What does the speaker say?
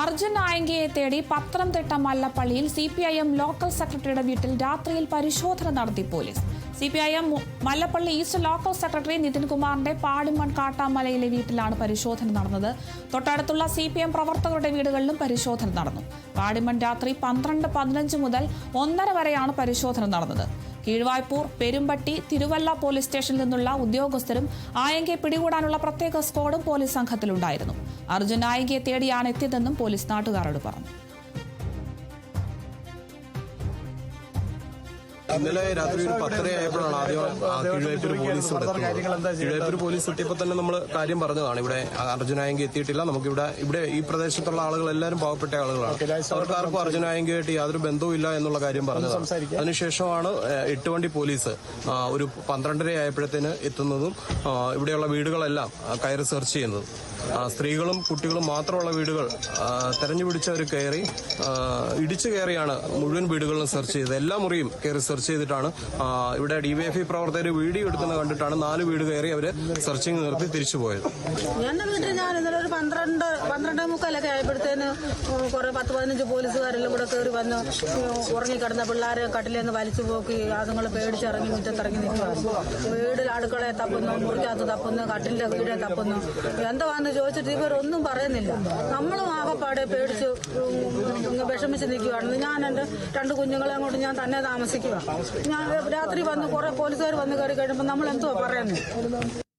അർജുൻ ആയങ്കയെ തേടി Pathanamthitta മല്ലപ്പള്ളിയിൽ CPIM local സെക്രട്ടറിയുടെ വീട്ടിൽ രാത്രിയിൽ പരിശോധന നടത്തി പോലീസ്. CPIM Mallappally east local secretary Nithin കുമാറിന്റെ പാടിമൺ കാട്ടാമലയിലെ വീട്ടിലാണ് പരിശോധന നടന്നത്. തൊട്ടടുത്തുള്ള CPM പ്രവർത്തകരുടെ വീടുകളിലും പരിശോധന നടന്നു. പാടിമൺ രാത്രി 12:15 മുതൽ 1:30 വരെയാണ് പരിശോധന നടന്നത്. കീഴ്വായ്പൂർ, പെരുമ്പട്ടി, തിരുവല്ല പോലീസ് സ്റ്റേഷനിൽ നിന്നുള്ള ഉദ്യോഗസ്ഥരും ആയങ്കയെ പിടികൂടാനുള്ള പ്രത്യേക സ്ക്വാഡും പോലീസ് സംഘത്തിലുണ്ടായിരുന്നു. അർജുൻ ആയങ്കയെ തേടിയാണ് എത്തിയതെന്നും പോലീസ് നാട്ടുകാരോട് പറഞ്ഞു. ഇന്നലെ രാത്രി ഒരു 10:30 ആയപ്പോഴാണ് ആദ്യം കീഴ്വായ്പൂർ പോലീസ് എത്തിയപ്പോൾ തന്നെ നമ്മൾ കാര്യം പറഞ്ഞതാണ്. ഇവിടെ അർജുൻ ആയങ്ക എത്തിയിട്ടില്ല. ഇവിടെ ഈ പ്രദേശത്തുള്ള ആളുകൾ എല്ലാവരും പാവപ്പെട്ട ആളുകളാണ്. അവർക്കാർക്കും അർജുൻ ആയങ്കയായിട്ട് യാതൊരു ബന്ധവും ഇല്ല എന്നുള്ള കാര്യം പറഞ്ഞതാണ്. അതിനുശേഷമാണ് 8 വണ്ടി പോലീസ് ഒരു 12:30 ആയപ്പോഴത്തേന് എത്തുന്നതും ഇവിടെയുള്ള വീടുകളെല്ലാം കയറി സെർച്ച് ചെയ്യുന്നതും. സ്ത്രീകളും കുട്ടികളും മാത്രമുള്ള വീടുകൾ തെരഞ്ഞുപിടിച്ചവർ കയറി ഇടിച്ചു കയറിയാണ് മുഴുവൻ വീടുകളിലും സെർച്ച് ചെയ്തത്. എല്ലാ മുറിയും കയറി സെർച്ച് ചെയ്തിട്ടാണ് ഇവിടെ DYFI പ്രവർത്തകർ വീഡിയോ എടുക്കുന്നത് കണ്ടിട്ടാണ് 4 വീട് കയറി അവര് സെർച്ചിങ് നിർത്തി തിരിച്ചു പോയത്. എന്റെ വീട്ടിൽ ഞാൻ ഇന്നലെ ഒരു 12:30 ആയപ്പോഴത്തേന് കുറെ 10-15 പോലീസുകാരെല്ലാം കൂടെ കയറി വന്ന് ഉറങ്ങിക്കിടന്ന പിള്ളേരെ കട്ടിലേന്ന് വലിച്ചു പോക്കി അതുങ്ങൾ പേടിച്ചിറങ്ങി മുറ്റത്തിറങ്ങി നിൽക്കുവായിരുന്നു. വീടിൽ അടുക്കളയെ തപ്പുന്നു, മുറിക്കകത്ത് തപ്പുന്നു, കട്ടിലിന്റെ വീടെ തപ്പുന്നു. എന്താന്ന് ചോദിച്ചിട്ട് ഇവരൊന്നും പറയുന്നില്ല. നമ്മളും ആകെപ്പാടെ പേടിച്ച് വിഷമിച്ച് നിൽക്കുവാണ്. ഞാൻ എന്റെ 2 കുഞ്ഞുങ്ങളെ കൊണ്ട് ഞാൻ തന്നെ താമസിക്കുക. ഞാൻ രാത്രി വന്ന് കുറെ പോലീസുകാർ വന്ന് കയറി കഴിയുമ്പോൾ നമ്മൾ എന്തുവാ പറയുന്നത്?